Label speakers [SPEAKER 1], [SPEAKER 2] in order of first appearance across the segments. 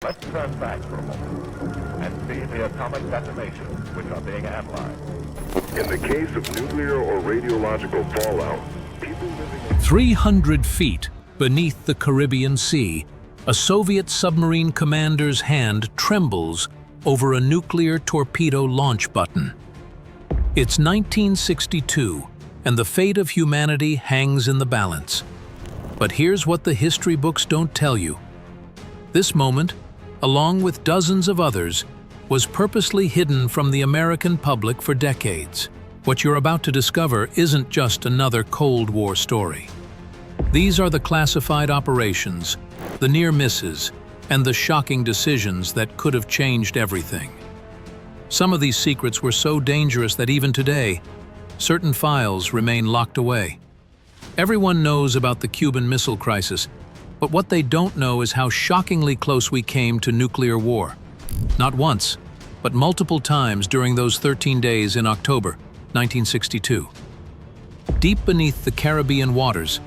[SPEAKER 1] Let's turn back for a moment and see the atomic detonations which are being analyzed.
[SPEAKER 2] In the case of nuclear or radiological fallout, people living in
[SPEAKER 3] 300 feet beneath the Caribbean Sea, a Soviet submarine commander's hand trembles over a nuclear torpedo launch button. It's 1962, and the fate of humanity hangs in the balance. But here's what the history books don't tell you. This moment, along with dozens of others, was purposely hidden from the American public for decades. What you're about to discover isn't just another Cold War story. These are the classified operations, the near misses, and the shocking decisions that could have changed everything. Some of these secrets were so dangerous that even today, certain files remain locked away. Everyone knows about the Cuban Missile Crisis, but what they don't know is how shockingly close we came to nuclear war. Not once, but multiple times during those 13 days in October 1962. Deep beneath the Caribbean waters,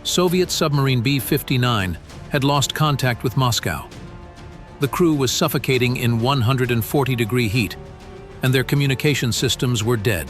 [SPEAKER 3] Soviet submarine B-59 had lost contact with Moscow. The crew was suffocating in 140-degree heat, and their communication systems were dead.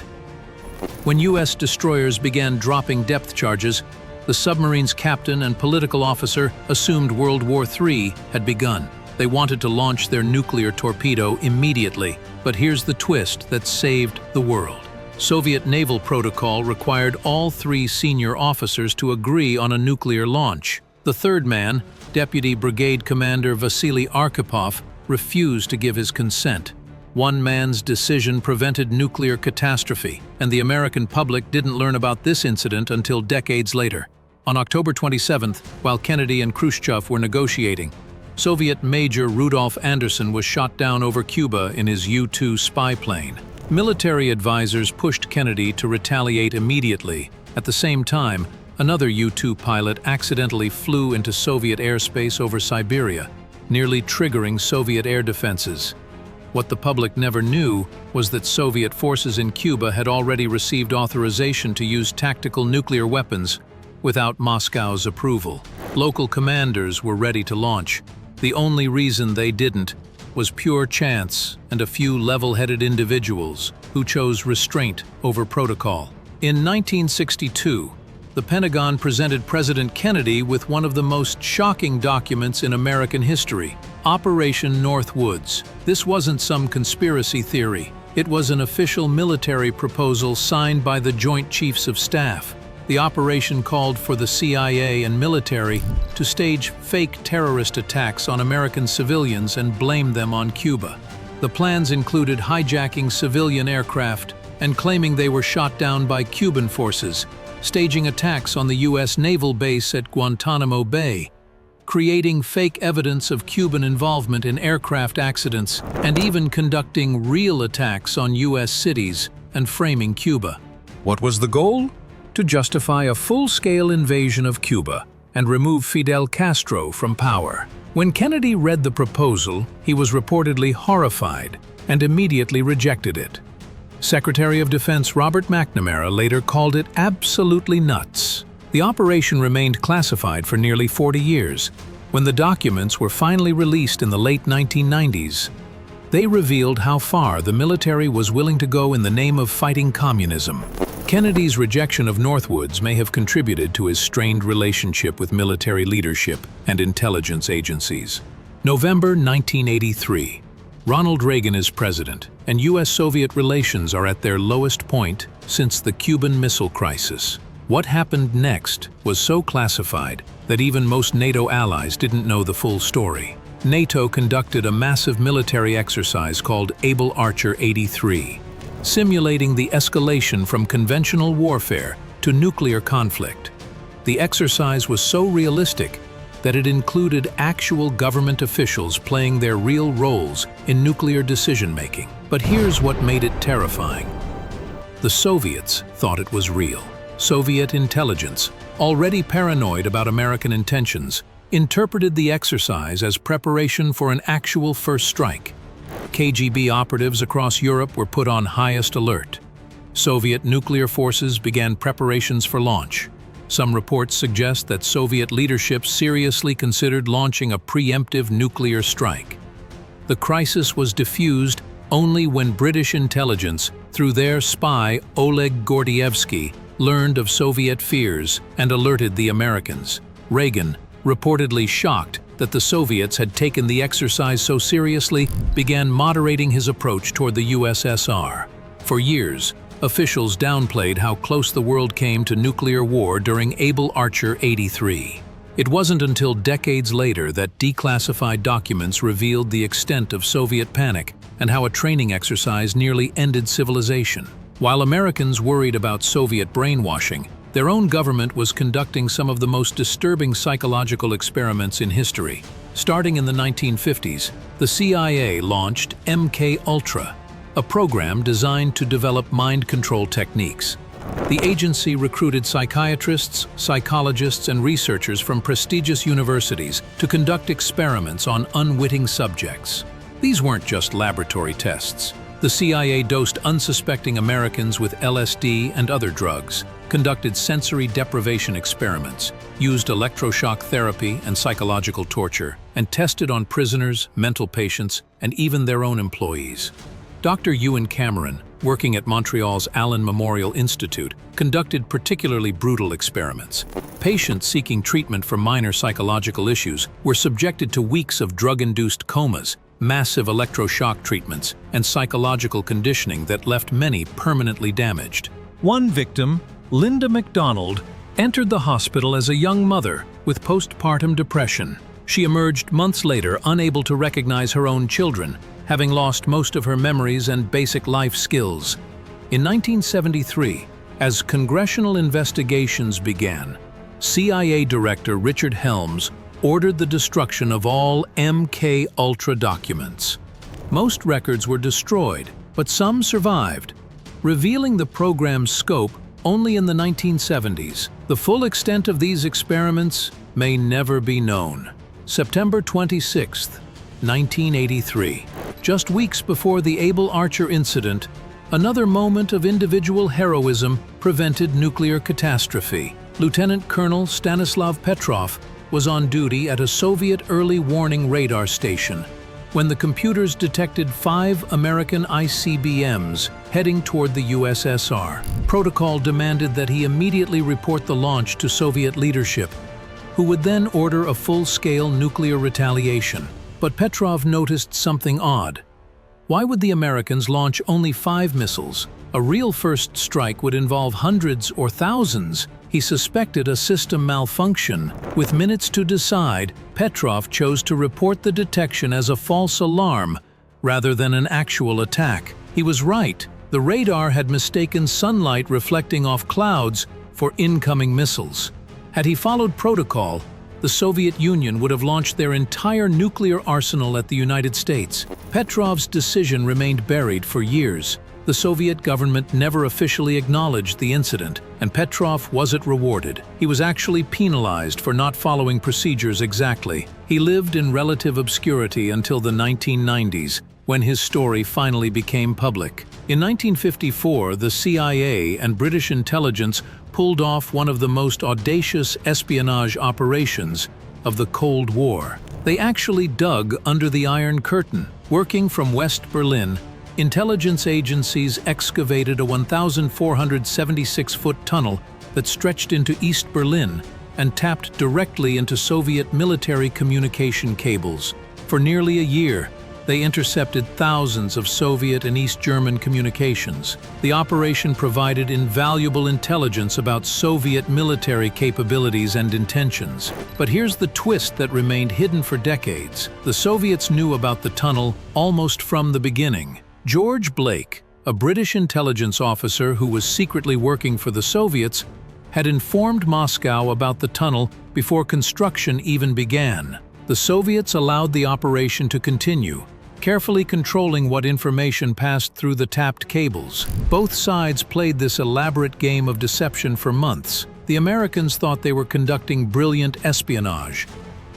[SPEAKER 3] When U.S. destroyers began dropping depth charges, the submarine's captain and political officer assumed World War III had begun. They wanted to launch their nuclear torpedo immediately, but here's the twist that saved the world. Soviet naval protocol required all three senior officers to agree on a nuclear launch. The third man, Deputy Brigade Commander Vasily Arkhipov, refused to give his consent. One man's decision prevented nuclear catastrophe, and the American public didn't learn about this incident until decades later. On October 27th, while Kennedy and Khrushchev were negotiating, Soviet Major Rudolf Anderson was shot down over Cuba in his U-2 spy plane. Military advisors pushed Kennedy to retaliate immediately. At the same time, another U-2 pilot accidentally flew into Soviet airspace over Siberia, nearly triggering Soviet air defenses. What the public never knew was that Soviet forces in Cuba had already received authorization to use tactical nuclear weapons without Moscow's approval. Local commanders were ready to launch. The only reason they didn't was pure chance and a few level-headed individuals who chose restraint over protocol. In 1962, the Pentagon presented President Kennedy with one of the most shocking documents in American history, Operation Northwoods. This wasn't some conspiracy theory. It was an official military proposal signed by the Joint Chiefs of Staff. The operation called for the CIA and military to stage fake terrorist attacks on American civilians and blame them on Cuba. The plans included hijacking civilian aircraft and claiming they were shot down by Cuban forces, staging attacks on the U.S. naval base at Guantanamo Bay, creating fake evidence of Cuban involvement in aircraft accidents, and even conducting real attacks on U.S. cities and framing Cuba. What was the goal? To justify a full-scale invasion of Cuba and remove Fidel Castro from power. When Kennedy read the proposal, he was reportedly horrified and immediately rejected it. Secretary of Defense Robert McNamara later called it absolutely nuts. The operation remained classified for nearly 40 years. When the documents were finally released in the late 1990s, they revealed how far the military was willing to go in the name of fighting communism. Kennedy's rejection of Northwoods may have contributed to his strained relationship with military leadership and intelligence agencies. November 1983. Ronald Reagan is president, and U.S.-Soviet relations are at their lowest point since the Cuban Missile Crisis. What happened next was so classified that even most NATO allies didn't know the full story. NATO conducted a massive military exercise called Able Archer 83, simulating the escalation from conventional warfare to nuclear conflict. The exercise was so realistic that it included actual government officials playing their real roles in nuclear decision-making. But here's what made it terrifying. The Soviets thought it was real. Soviet intelligence, already paranoid about American intentions, interpreted the exercise as preparation for an actual first strike. KGB operatives across Europe were put on highest alert. Soviet nuclear forces began preparations for launch. Some reports suggest that Soviet leadership seriously considered launching a preemptive nuclear strike. The crisis was diffused only when British intelligence, through their spy Oleg Gordievsky, learned of Soviet fears and alerted the Americans. Reagan, reportedly shocked that the Soviets had taken the exercise so seriously, began moderating his approach toward the USSR. For years, officials downplayed how close the world came to nuclear war during Able Archer 83. It wasn't until decades later that declassified documents revealed the extent of Soviet panic and how a training exercise nearly ended civilization. While Americans worried about Soviet brainwashing, their own government was conducting some of the most disturbing psychological experiments in history. Starting in the 1950s, the CIA launched MK-Ultra, a program designed to develop mind control techniques. The agency recruited psychiatrists, psychologists, and researchers from prestigious universities to conduct experiments on unwitting subjects. These weren't just laboratory tests. The CIA dosed unsuspecting Americans with LSD and other drugs, conducted sensory deprivation experiments, used electroshock therapy and psychological torture, and tested on prisoners, mental patients, and even their own employees. Dr. Ewan Cameron, working at Montreal's Allen Memorial Institute, conducted particularly brutal experiments. Patients seeking treatment for minor psychological issues were subjected to weeks of drug-induced comas, massive electroshock treatments, and psychological conditioning that left many permanently damaged.
[SPEAKER 4] One victim, Linda McDonald, entered the hospital as a young mother with postpartum depression. She emerged months later unable to recognize her own children, having lost most of her memories and basic life skills. In 1973, as congressional investigations began, CIA Director Richard Helms ordered the destruction of all MK-Ultra documents. Most records were destroyed, but some survived, revealing the program's scope only in the 1970s. The full extent of these experiments may never be known. September 26, 1983. Just weeks before the Able Archer incident, another moment of individual heroism prevented nuclear catastrophe. Lieutenant Colonel Stanislav Petrov was on duty at a Soviet early warning radar station when the computers detected 5 American ICBMs heading toward the USSR. Protocol demanded that he immediately report the launch to Soviet leadership, who would then order a full-scale nuclear retaliation. But Petrov noticed something odd. Why would the Americans launch only 5 missiles? A real first strike would involve hundreds or thousands. He suspected a system malfunction. With minutes to decide, Petrov chose to report the detection as a false alarm rather than an actual attack. He was right. The radar had mistaken sunlight reflecting off clouds for incoming missiles. Had he followed protocol, the Soviet Union would have launched their entire nuclear arsenal at the United States. Petrov's decision remained buried for years. The Soviet government never officially acknowledged the incident, and Petrov wasn't rewarded. He was actually penalized for not following procedures exactly. He lived in relative obscurity until the 1990s, when his story finally became public. In 1954, the CIA and British intelligence pulled off one of the most audacious espionage operations of the Cold War. They actually dug under the Iron Curtain. Working from West Berlin, intelligence agencies excavated a 1,476-foot tunnel that stretched into East Berlin and tapped directly into Soviet military communication cables. For nearly a year, they intercepted thousands of Soviet and East German communications. The operation provided invaluable intelligence about Soviet military capabilities and intentions. But here's the twist that remained hidden for decades. The Soviets knew about the tunnel almost from the beginning. George Blake, a British intelligence officer who was secretly working for the Soviets, had informed Moscow about the tunnel before construction even began. The Soviets allowed the operation to continue, carefully controlling what information passed through the tapped cables. Both sides played this elaborate game of deception for months. The Americans thought they were conducting brilliant espionage,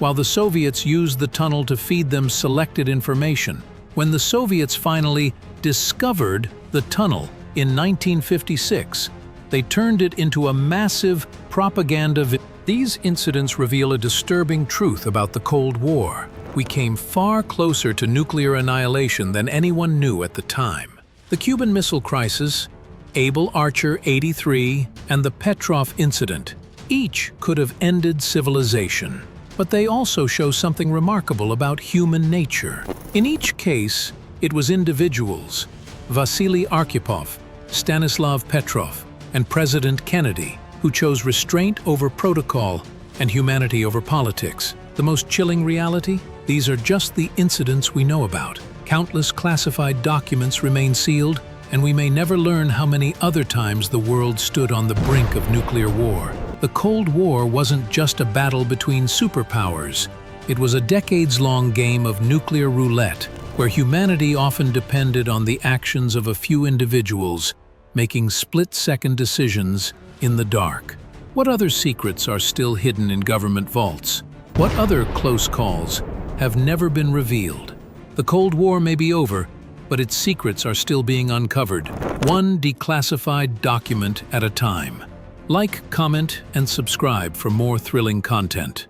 [SPEAKER 4] while the Soviets used the tunnel to feed them selected information. When the Soviets finally discovered the tunnel in 1956, they turned it into a massive propaganda. These incidents reveal a disturbing truth about the Cold War. We came far closer to nuclear annihilation than anyone knew at the time. The Cuban Missile Crisis, Able Archer 83, and the Petrov incident each could have ended civilization. But they also show something remarkable about human nature. In each case, it was individuals, Vasily Arkhipov, Stanislav Petrov, and President Kennedy, who chose restraint over protocol and humanity over politics. The most chilling reality? These are just the incidents we know about. Countless classified documents remain sealed, and we may never learn how many other times the world stood on the brink of nuclear war. The Cold War wasn't just a battle between superpowers. It was a decades-long game of nuclear roulette, where humanity often depended on the actions of a few individuals, making split-second decisions in the dark. What other secrets are still hidden in government vaults? What other close calls have never been revealed? The Cold War may be over, but its secrets are still being uncovered, one declassified document at a time. Like, comment, and subscribe for more thrilling content.